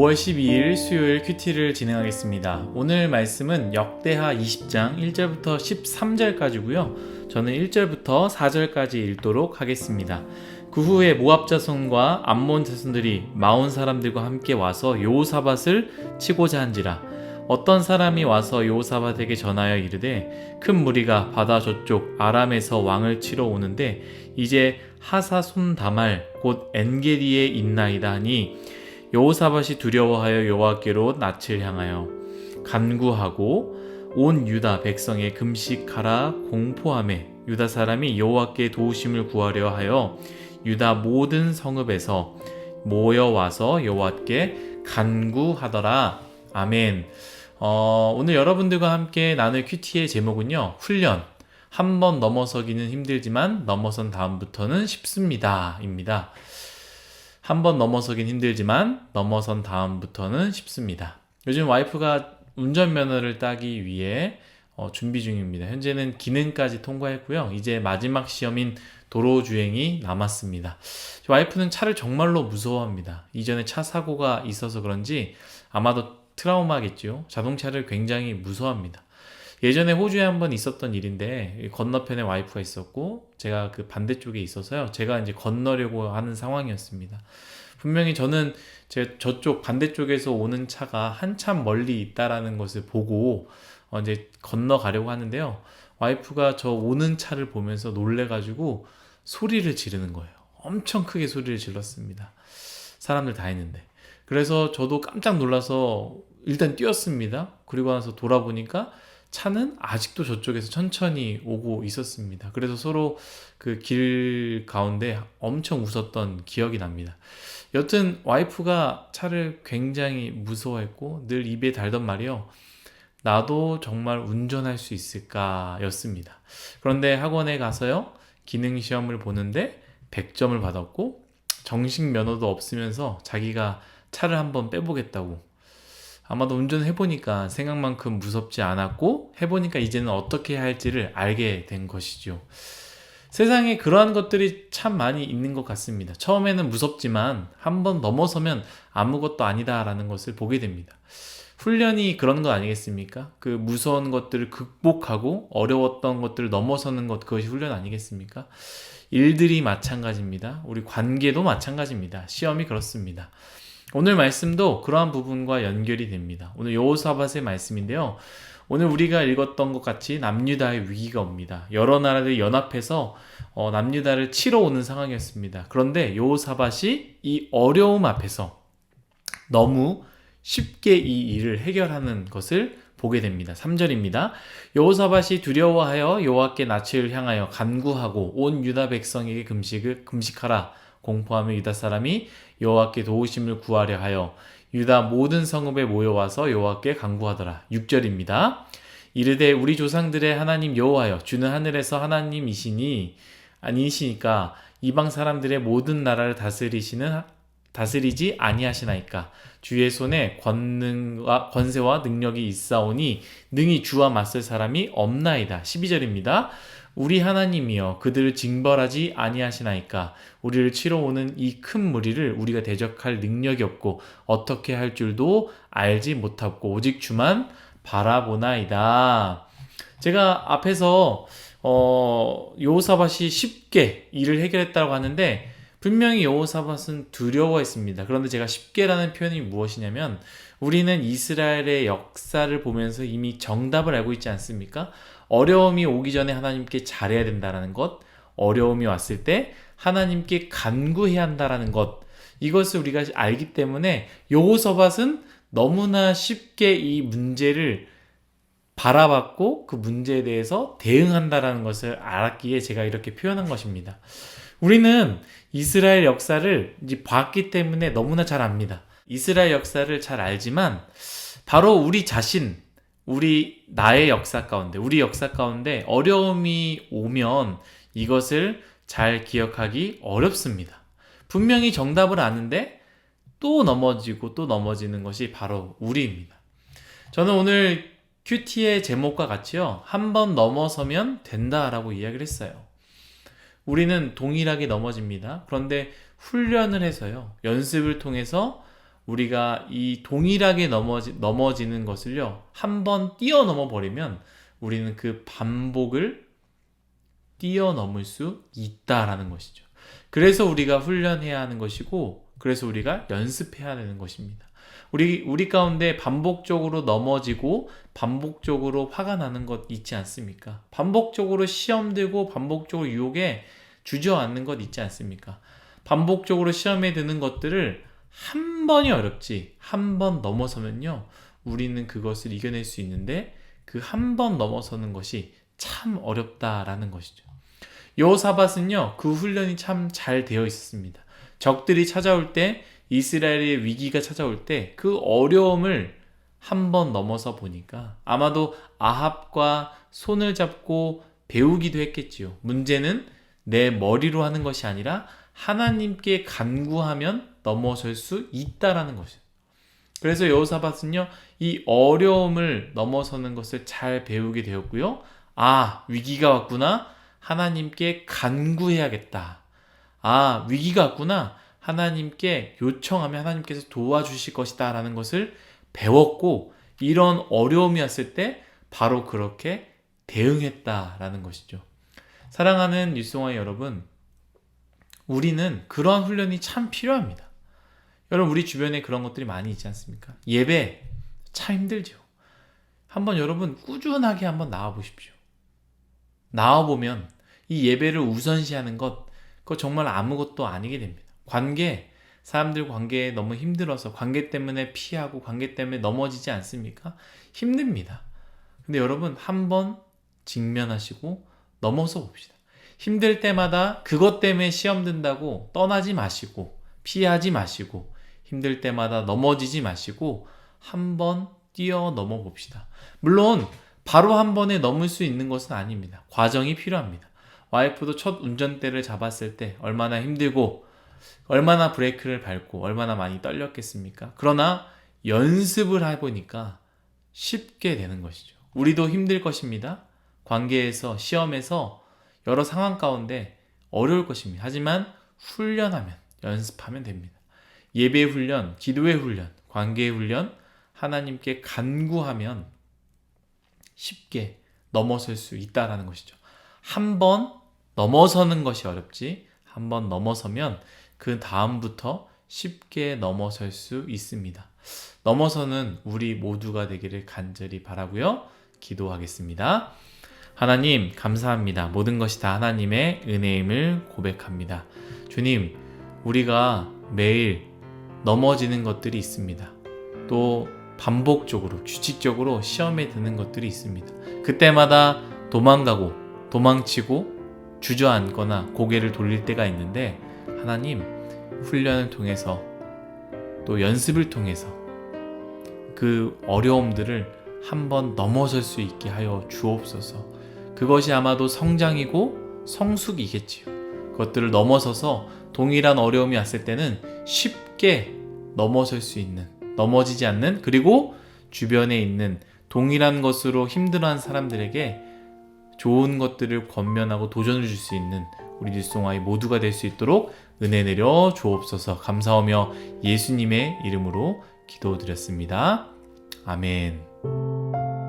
5월 12일 수요일 큐티를 진행하겠습니다. 오늘 말씀은 역대하 20장 1절부터 13절까지고요. 저는 1절부터 4절까지 읽도록 하겠습니다. 그 후에 모압 자손과 암몬 자손들이 마온 사람들과 함께 와서 여호사밧을 치고자 한지라. 어떤 사람이 와서 여호사밧에게 전하여 이르되 큰 무리가 바다 저쪽 아람에서 왕을 치러 오는데 이제 하사손다말 곧 엔게디에 있나이다 하니 여호사밧이 두려워하여 여호와께로 낯을 향하여 간구하고 온 유다 백성의 금식하라 공포하매 유다 사람이 여호와께 도우심을 구하려 하여 유다 모든 성읍에서 모여와서 여호와께 간구하더라. 아멘. 오늘 여러분들과 함께 나눌 큐티의 제목은요, 훈련. 한 번 넘어서기는 힘들지만 넘어선 다음부터는 쉽습니다. 입니다. 한 번 넘어서긴 힘들지만 넘어선 다음부터는 쉽습니다. 요즘 와이프가 운전면허를 따기 위해 준비 중입니다. 현재는 기능까지 통과했고요. 이제 마지막 시험인 도로주행이 남았습니다. 와이프는 차를 정말로 무서워합니다. 이전에 차 사고가 있어서 그런지 아마도 트라우마겠죠. 자동차를 굉장히 무서워합니다. 예전에 호주에 한번 있었던 일인데 건너편에 와이프가 있었고 제가 그 반대쪽에 있어서요. 제가 이제 건너려고 하는 상황이었습니다. 분명히 저는 저쪽 반대쪽에서 오는 차가 한참 멀리 있다라는 것을 보고 이제 건너가려고 하는데요. 와이프가 저 오는 차를 보면서 놀래가지고 소리를 지르는 거예요. 엄청 크게 소리를 질렀습니다. 사람들 다 있는데. 그래서 저도 깜짝 놀라서 일단 뛰었습니다. 그리고 나서 돌아보니까 차는 아직도 저쪽에서 천천히 오고 있었습니다. 그래서 서로 그 길 가운데 엄청 웃었던 기억이 납니다. 여튼 와이프가 차를 굉장히 무서워했고 늘 입에 달던 말이요. 나도 정말 운전할 수 있을까 였습니다. 그런데 학원에 가서요. 기능시험을 보는데 100점을 받았고 정식 면허도 없으면서 자기가 차를 한번 빼보겠다고. 아마도 운전해보니까 생각만큼 무섭지 않았고 해보니까 이제는 어떻게 해야 할지를 알게 된 것이죠. 세상에 그러한 것들이 참 많이 있는 것 같습니다. 처음에는 무섭지만 한번 넘어서면 아무것도 아니다라는 것을 보게 됩니다. 훈련이 그런 거 아니겠습니까? 그 무서운 것들을 극복하고 어려웠던 것들을 넘어서는 것, 그것이 훈련 아니겠습니까? 일들이 마찬가지입니다. 우리 관계도 마찬가지입니다. 시험이 그렇습니다. 오늘 말씀도 그러한 부분과 연결이 됩니다. 오늘 여호사밧의 말씀인데요. 오늘 우리가 읽었던 것 같이 남유다의 위기가 옵니다. 여러 나라들이 연합해서 남유다를 치러 오는 상황이었습니다. 그런데 여호사밧이 이 어려움 앞에서 너무 쉽게 이 일을 해결하는 것을 보게 됩니다. 3절입니다. 여호사밧이 두려워하여 여호와께 낯을 향하여 간구하고 온 유다 백성에게 금식하라. 공포하며 유다 사람이 여호와께 도우심을 구하려 하여 유다 모든 성읍에 모여와서 여호와께 간구하더라. 6절입니다. 이르되 우리 조상들의 하나님 여호와여 주는 하늘에서 하나님이시니 아니시니까 이방 사람들의 모든 나라를 다스리지 아니하시나이까 주의 손에 권세와 능력이 있사오니 능히 주와 맞설 사람이 없나이다. 12절입니다. 우리 하나님이여 그들을 징벌하지 아니하시나이까 우리를 치러 오는 이 큰 무리를 우리가 대적할 능력이 없고 어떻게 할 줄도 알지 못하고 오직 주만 바라보나이다. 제가 앞에서 여호사밧이 쉽게 일을 해결했다고 하는데 분명히 여호사밧은 두려워했습니다. 그런데 제가 쉽게라는 표현이 무엇이냐면 우리는 이스라엘의 역사를 보면서 이미 정답을 알고 있지 않습니까? 어려움이 오기 전에 하나님께 잘해야 된다는 것, 어려움이 왔을 때 하나님께 간구해야 한다는 것, 이것을 우리가 알기 때문에 여호사밧은 너무나 쉽게 이 문제를 바라봤고 그 문제에 대해서 대응한다는 것을 알았기에 제가 이렇게 표현한 것입니다. 우리는 이스라엘 역사를 이제 봤기 때문에 너무나 잘 압니다. 이스라엘 역사를 잘 알지만 바로 우리 자신, 나의 역사 가운데, 우리 역사 가운데 어려움이 오면 이것을 잘 기억하기 어렵습니다. 분명히 정답을 아는데 또 넘어지고 또 넘어지는 것이 바로 우리입니다. 저는 오늘 큐티의 제목과 같이요. 한 번 넘어서면 된다라고 이야기를 했어요. 우리는 동일하게 넘어집니다. 그런데 훈련을 해서요. 연습을 통해서 우리가 이 동일하게 넘어지는 것을요, 한번 뛰어넘어 버리면 우리는 그 반복을 뛰어넘을 수 있다라는 것이죠. 그래서 우리가 훈련해야 하는 것이고, 그래서 우리가 연습해야 되는 것입니다. 우리 가운데 반복적으로 넘어지고 반복적으로 화가 나는 것 있지 않습니까? 반복적으로 시험 들고 반복적으로 유혹에 주저앉는 것 있지 않습니까? 반복적으로 시험에 드는 것들을 한 번이 어렵지, 한 번 넘어서면요, 우리는 그것을 이겨낼 수 있는데 그 한 번 넘어서는 것이 참 어렵다라는 것이죠. 여호사밧은요, 그 훈련이 참 잘 되어 있었습니다. 적들이 찾아올 때, 이스라엘의 위기가 찾아올 때 그 어려움을 한 번 넘어서 보니까 아마도 아합과 손을 잡고 배우기도 했겠지요. 문제는 내 머리로 하는 것이 아니라 하나님께 간구하면 넘어설 수 있다라는 것이에요. 그래서 여호사밧은요, 이 어려움을 넘어서는 것을 잘 배우게 되었고요. 아, 위기가 왔구나. 하나님께 간구해야겠다. 아, 위기가 왔구나. 하나님께 요청하면 하나님께서 도와주실 것이다 라는 것을 배웠고, 이런 어려움이 왔을 때 바로 그렇게 대응했다라는 것이죠. 사랑하는 뉴스송아의 여러분, 우리는 그러한 훈련이 참 필요합니다. 여러분, 우리 주변에 그런 것들이 많이 있지 않습니까? 예배 참 힘들죠. 한번 여러분 꾸준하게 한번 나와 보십시오. 나와 보면 이 예배를 우선시하는 것, 그거 정말 아무것도 아니게 됩니다. 사람들 관계에 너무 힘들어서 관계 때문에 피하고 관계 때문에 넘어지지 않습니까? 힘듭니다. 근데 여러분, 한번 직면하시고 넘어서 봅시다. 힘들 때마다 그것 때문에 시험 든다고 떠나지 마시고, 피하지 마시고, 힘들 때마다 넘어지지 마시고 한번 뛰어넘어 봅시다. 물론 바로 한 번에 넘을 수 있는 것은 아닙니다. 과정이 필요합니다. 와이프도 첫 운전대를 잡았을 때 얼마나 힘들고 얼마나 브레이크를 밟고 얼마나 많이 떨렸겠습니까? 그러나 연습을 해보니까 쉽게 되는 것이죠. 우리도 힘들 것입니다. 관계에서, 시험에서, 여러 상황 가운데 어려울 것입니다. 하지만 훈련하면, 연습하면 됩니다. 예배의 훈련, 기도의 훈련, 관계의 훈련, 하나님께 간구하면 쉽게 넘어설 수 있다는 것이죠. 한 번 넘어서는 것이 어렵지, 한 번 넘어서면 그 다음부터 쉽게 넘어설 수 있습니다. 넘어서는 우리 모두가 되기를 간절히 바라고요. 기도하겠습니다. 하나님, 감사합니다. 모든 것이 다 하나님의 은혜임을 고백합니다. 주님, 우리가 매일 넘어지는 것들이 있습니다. 또 반복적으로, 규칙적으로 시험에 드는 것들이 있습니다. 그때마다 도망가고, 도망치고, 주저앉거나 고개를 돌릴 때가 있는데, 하나님, 훈련을 통해서 또 연습을 통해서 그 어려움들을 한번 넘어설 수 있게 하여 주옵소서. 그것이 아마도 성장이고 성숙이겠지요. 그것들을 넘어서서 동일한 어려움이 왔을 때는 쉽게 넘어설 수 있는, 넘어지지 않는, 그리고 주변에 있는 동일한 것으로 힘들어하는 사람들에게 좋은 것들을 권면하고 도전을 줄 수 있는 우리 뉴스송아이 모두가 될 수 있도록 은혜 내려 주옵소서. 감사하며 예수님의 이름으로 기도드렸습니다. 아멘.